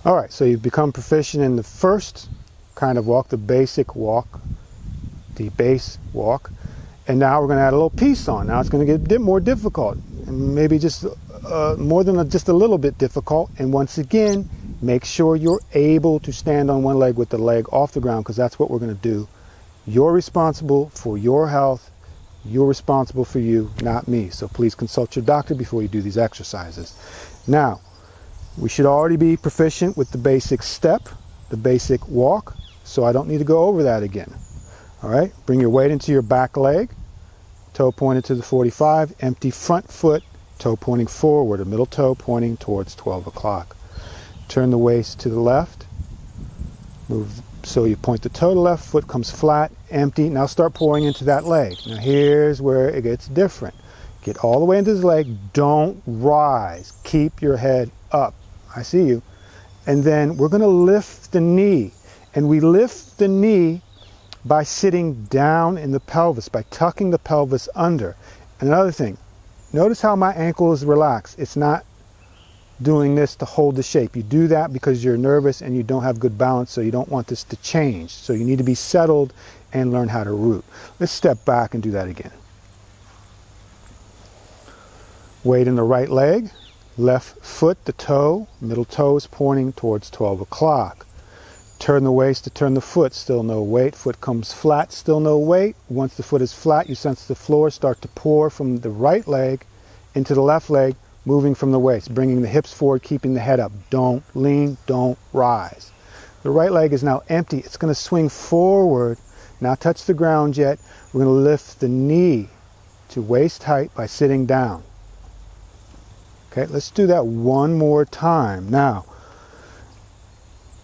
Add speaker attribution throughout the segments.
Speaker 1: All right, so you've become proficient in the first kind of walk, the basic walk, the base walk. And now we're going to add a little piece on. Now it's going to get a bit more difficult, and maybe just more than just a little bit difficult. And once again, make sure you're able to stand on one leg with the leg off the ground, because that's what we're going to do. You're responsible for your health. You're responsible for you, not me. So please consult your doctor before you do these exercises. Now, we should already be proficient with the basic step, the basic walk, so I don't need to go over that again. All right, bring your weight into your back leg, toe pointed to the 45, empty front foot, toe pointing forward, a middle toe pointing towards 12 o'clock. Turn the waist to the left, move so you point the toe to the left, foot comes flat, empty. Now start pouring into that leg. Now here's where it gets different. Get all the way into the leg, don't rise, keep your head up. I see you. And then we're going to lift the knee, and we lift the knee by sitting down in the pelvis, by tucking the pelvis under. And another thing, notice how my ankle is relaxed. It's not doing this to hold the shape. You do that because you're nervous and you don't have good balance, so you don't want this to change. So you need to be settled and learn how to root. Let's step back and do that again. Weight in the right leg, left foot, the toe, middle toe is pointing towards 12 o'clock. Turn the waist to turn the foot, still no weight. Foot comes flat, still no weight. Once the foot is flat, you sense the floor start to pour from the right leg into the left leg, moving from the waist, bringing the hips forward, keeping the head up. Don't lean, don't rise. The right leg is now empty. It's going to swing forward, not touch the ground yet. We're going to lift the knee to waist height by sitting down. Okay, let's do that one more time. Now,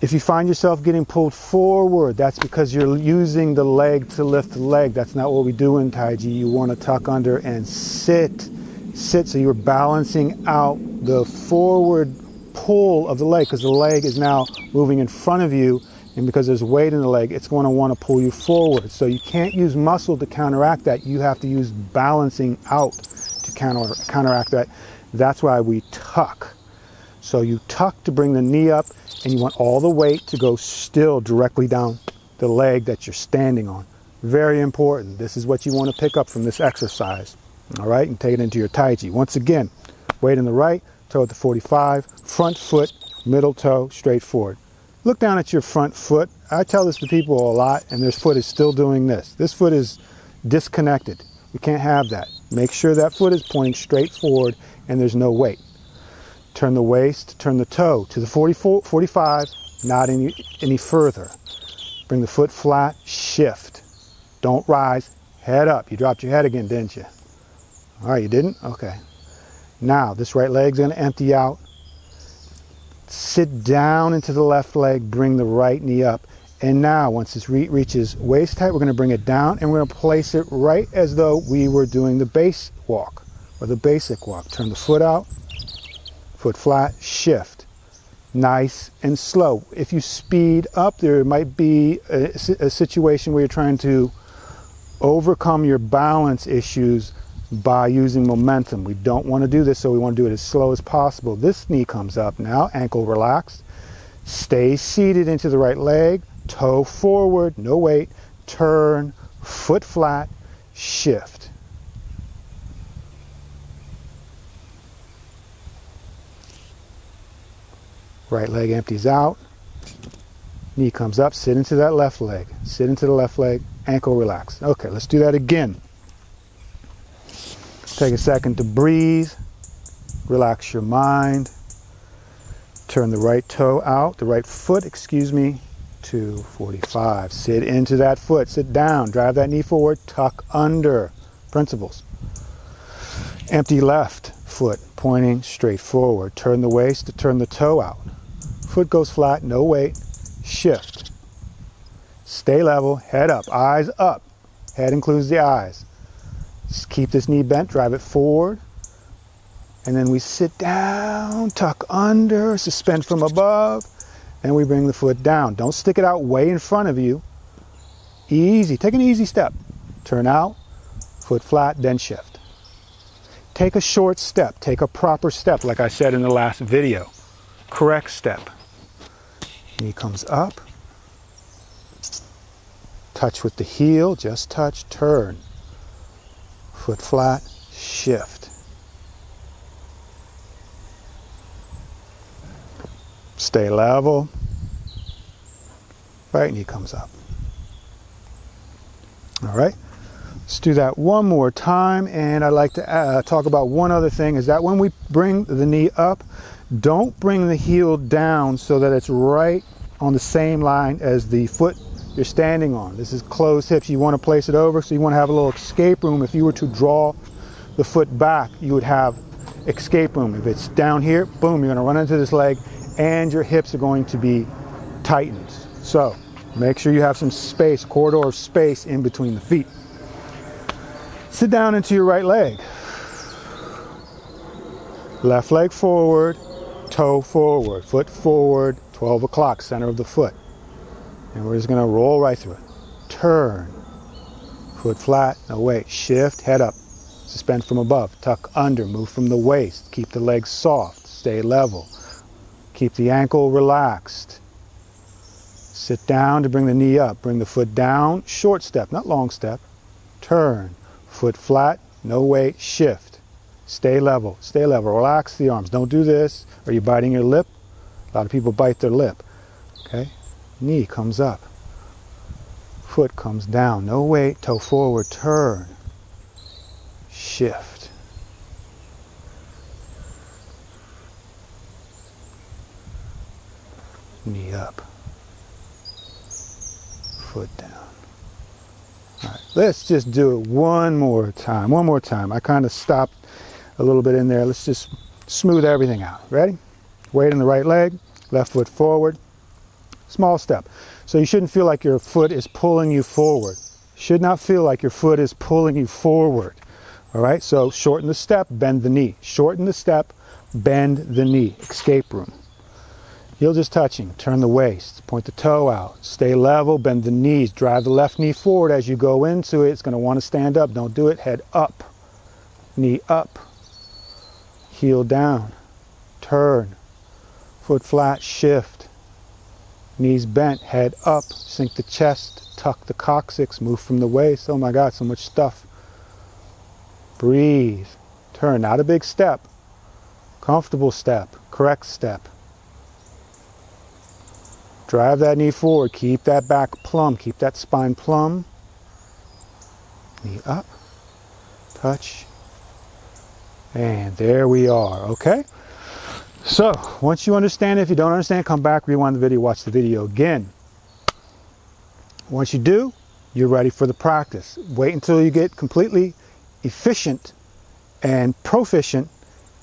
Speaker 1: if you find yourself getting pulled forward, that's because you're using the leg to lift the leg. That's not what we do in Tai Chi. You want to tuck under and sit. Sit so you're balancing out the forward pull of the leg, because the leg is now moving in front of you, and because there's weight in the leg, it's going to want to pull you forward. So you can't use muscle to counteract that. You have to use balancing out to counteract that. That's why we tuck. So you tuck to bring the knee up, and you want all the weight to go still directly down the leg that you're standing on. Very important. This is what you want to pick up from this exercise. All right, and take it into your Tai Chi. Once again, weight in the right, toe at the 45, front foot, middle toe, straight forward. Look down at your front foot. I tell this to people a lot, and this foot is still doing this. This foot is disconnected. We can't have that. Make sure that foot is pointing straight forward and there's no weight. Turn the waist, turn the toe to the 45, not any further. Bring the foot flat, shift. Don't rise, head up. You dropped your head again, didn't you? All right, you didn't? Okay. Now, this right leg's going to empty out. Sit down into the left leg, bring the right knee up. And now, once this reaches waist height, we're going to bring it down, and we're going to place it right as though we were doing the base walk, or the basic walk. Turn the foot out, foot flat, shift. Nice and slow. If you speed up, there might be a situation where you're trying to overcome your balance issues by using momentum. We don't want to do this, so we want to do it as slow as possible. This knee comes up now, ankle relaxed. Stay seated into the right leg, toe forward, no weight, turn, foot flat, shift. Right leg empties out, knee comes up, sit into that left leg, sit into the left leg, ankle relaxed. Okay, let's do that again. Take a second to breathe, relax your mind, turn the right toe out, the right foot, to 45. Sit into that foot, sit down, drive that knee forward, tuck under. Principles. Empty left foot, pointing straight forward. Turn the waist to turn the toe out. Foot goes flat, no weight, shift. Stay level, head up, eyes up. Head includes the eyes. Just keep this knee bent, drive it forward. And then we sit down, tuck under, suspend from above, and we bring the foot down. Don't stick it out way in front of you. Easy, take an easy step. Turn out, foot flat, then shift. Take a short step, take a proper step, like I said in the last video. Correct step. Knee comes up. Touch with the heel, just touch, turn. Foot flat, shift. Stay level. Right knee comes up. All right. Let's do that one more time, and I'd like to talk about one other thing, is that when we bring the knee up, don't bring the heel down so that it's right on the same line as the foot you're standing on. This is closed hips. You want to place it over, so you want to have a little escape room. If you were to draw the foot back, you would have escape room. If it's down here, boom, you're going to run into this leg, and your hips are going to be tightened. So make sure you have some space, corridor of space in between the feet. Sit down into your right leg. Left leg forward, toe forward, foot forward, 12 o'clock, center of the foot. And we're just going to roll right through it. Turn, foot flat, no weight, shift, head up, suspend from above, tuck under, move from the waist, keep the legs soft, stay level, keep the ankle relaxed. Sit down to bring the knee up, bring the foot down, short step, not long step, turn. Foot flat, no weight, shift. Stay level, relax the arms. Don't do this. Are you biting your lip? A lot of people bite their lip. Okay? Knee comes up. Foot comes down, no weight, toe forward, turn. Shift. Knee up. Foot down. All right, let's just do it one more time. I kind of stopped a little bit in there. Let's just smooth everything out. Ready? Weight in the right leg, left foot forward. Small step. So you shouldn't feel like your foot is pulling you forward. Should not feel like your foot is pulling you forward. All right, so shorten the step, bend the knee. Shorten the step, bend the knee. Escape room. Heel just touching, turn the waist, point the toe out, stay level, bend the knees, drive the left knee forward as you go into it. It's going to want to stand up. Don't do it. Head up, knee up, heel down, turn, foot flat, shift, knees bent, head up, sink the chest, tuck the coccyx, move from the waist. Oh my God, so much stuff. Breathe, turn, not a big step, comfortable step, correct step. Drive that knee forward, keep that back plumb, keep that spine plumb. Knee up, touch, and there we are, okay? So, once you understand it, if you don't understand, come back, rewind the video, watch the video again. Once you do, you're ready for the practice. Wait until you get completely efficient and proficient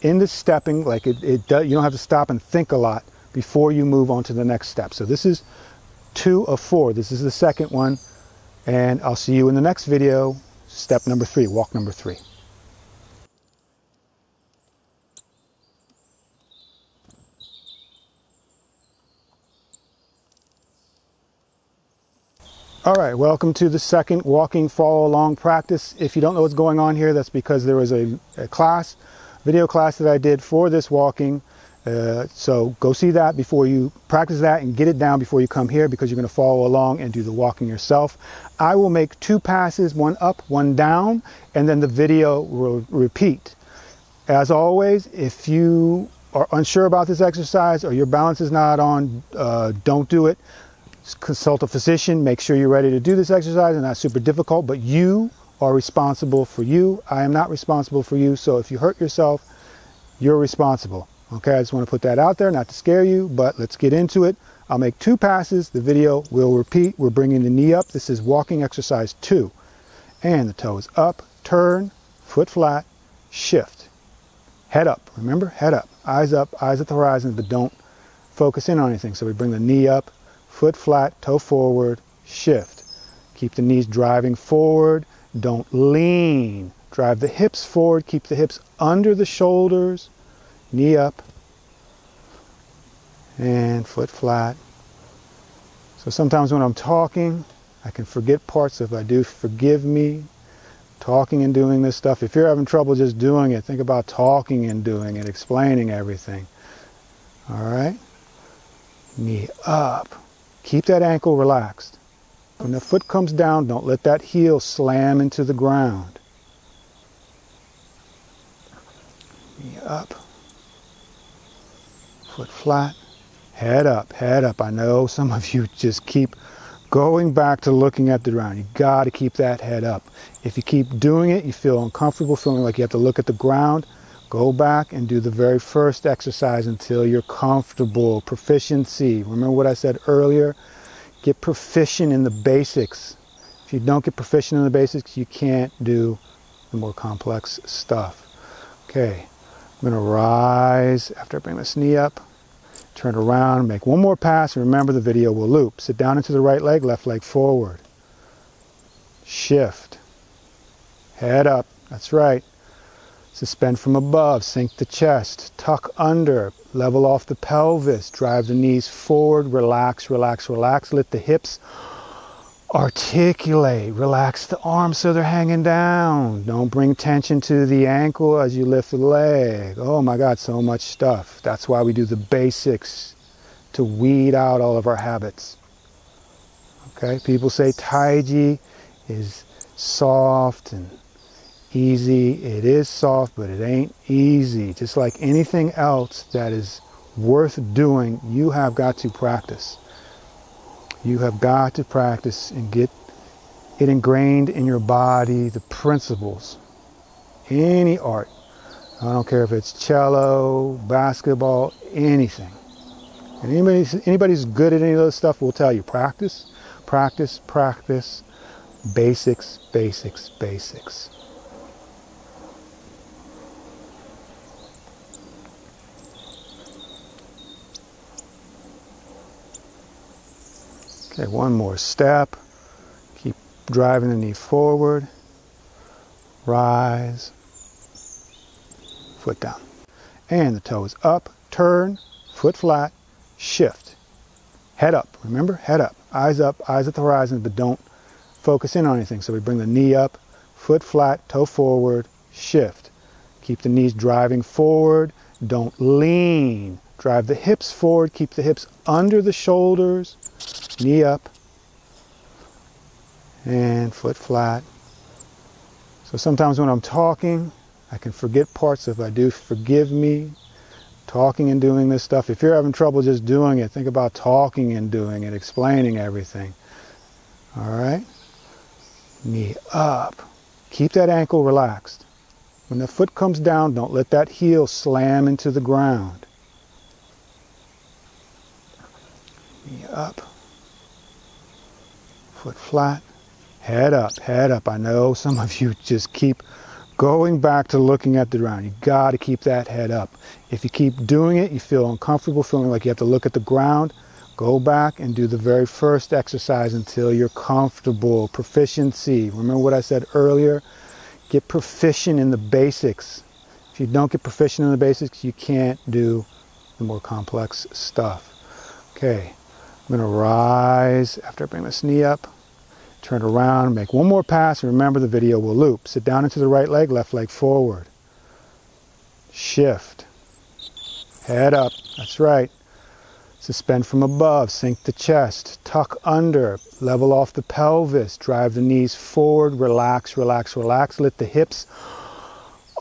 Speaker 1: in the stepping, like you don't have to stop and think a lot before you move on to the next step. So this is 2 of 4. This is the second one, and I'll see you in the next video, step number 3, walk number 3. All right, welcome to the second walking follow along practice. If you don't know what's going on here, that's because there was a class, video class that I did for this walking. So go see that before you practice that and get it down before you come here, because you're going to follow along and do the walking yourself. I will make 2 passes, one up, one down, and then the video will repeat. As always, if you are unsure about this exercise or your balance is not on, don't do it. Consult a physician. Make sure you're ready to do this exercise. It's not super difficult, but you are responsible for you. I am not responsible for you. So if you hurt yourself, you're responsible. Okay, I just want to put that out there, not to scare you, but let's get into it. I'll make 2 passes. The video will repeat. We're bringing the knee up. This is walking exercise 2. And the toe is up, turn, foot flat, shift. Head up. Remember, head up. Eyes at the horizon, but don't focus in on anything. So we bring the knee up, foot flat, toe forward, shift. Keep the knees driving forward. Don't lean. Drive the hips forward. Keep the hips under the shoulders. Knee up and foot flat. So sometimes when I'm talking, I can forget parts. If I do, forgive me. Talking and doing this stuff. If you're having trouble just doing it, think about talking and doing it, explaining everything. All right? knee up. Keep that ankle relaxed. When the foot comes down, don't let that heel slam into the ground. Knee up. Foot flat. Head up, head up. I know some of you just keep going back to looking at the ground. You got to keep that head up. If you keep doing it, you feel uncomfortable, feeling like you have to look at the ground, go back and do the very first exercise until you're comfortable. Proficiency. Remember what I said earlier? Get proficient in the basics. If you don't get proficient in the basics, you can't do the more complex stuff. Okay, I'm going to rise after I bring this knee up. Turn around, make one more pass, and remember the video will loop. Sit down into the right leg, left leg forward. Shift. Head up, that's right. Suspend from above, sink the chest, tuck under, level off the pelvis, drive the knees forward, relax, relax, relax. Let the hips articulate, relax the arms so they're hanging down. Don't bring tension to the ankle as you lift the leg. Oh my God, so much stuff. That's why we do the basics to weed out all of our habits. Okay, people say Tai-Chi is soft and easy. It is soft, but it ain't easy. Just like anything else that is worth doing, you have got to practice. You have got to practice and get it ingrained in your body, the principles. Any art. I don't care if it's cello, basketball, anything. And anybody's good at any of those stuff will tell you, practice, practice, practice, basics, basics, basics. Okay, one more step. Keep driving the knee forward. Rise. Foot down. And the toes up. Turn. Foot flat. Shift. Head up. Remember? Head up. Eyes at the horizon, but don't focus in on anything. So we bring the knee up. Foot flat. Toe forward. Shift. Keep the knees driving forward. Don't lean. Drive the hips forward. Keep the hips under the shoulders. Knee up and foot flat. So sometimes when I'm talking, I can forget parts. If I do, forgive me. Talking and doing this stuff. If you're having trouble just doing it, think about talking and doing it, explaining everything. All right? Knee up. Keep that ankle relaxed. When the foot comes down, don't let that heel slam into the ground. Knee up. Foot flat, head up, head up. I know some of you just keep going back to looking at the ground. You got to keep that head up. If you keep doing it, you feel uncomfortable, feeling like you have to look at the ground, go back and do the very first exercise until you're comfortable. Proficiency. Remember what I said earlier? Get proficient in the basics. If you don't get proficient in the basics, you can't do the more complex stuff. Okay. I'm going to rise after I bring this knee up, turn around, make one more pass, and remember the video will loop. Sit down into the right leg, left leg forward. Shift. Head up, that's right. Suspend from above, sink the chest, tuck under, level off the pelvis, drive the knees forward, relax, relax, relax. Let the hips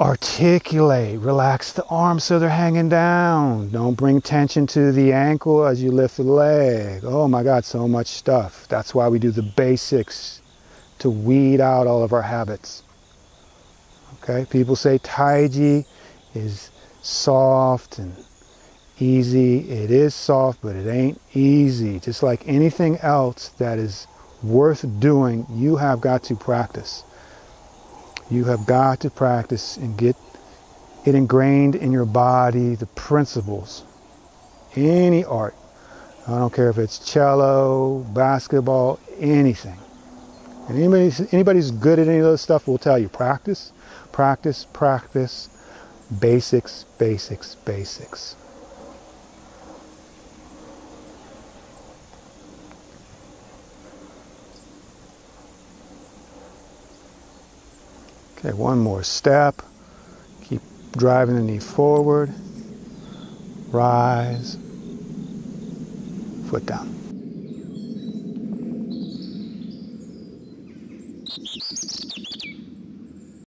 Speaker 1: articulate, relax the arms so they're hanging down. Don't bring tension to the ankle as you lift the leg. Oh my God, so much stuff. That's why we do the basics to weed out all of our habits. Okay, people say Tai-Chi is soft and easy. It is soft, but it ain't easy. Just like anything else that is worth doing, you have got to practice. You have got to practice and get it ingrained in your body, the principles. Any art. I don't care if it's cello, basketball, anything. And anybody's good at any of those stuff will tell you, practice, practice, practice, basics, basics, basics. Okay, one more step. Keep driving the knee forward. Rise. Foot down.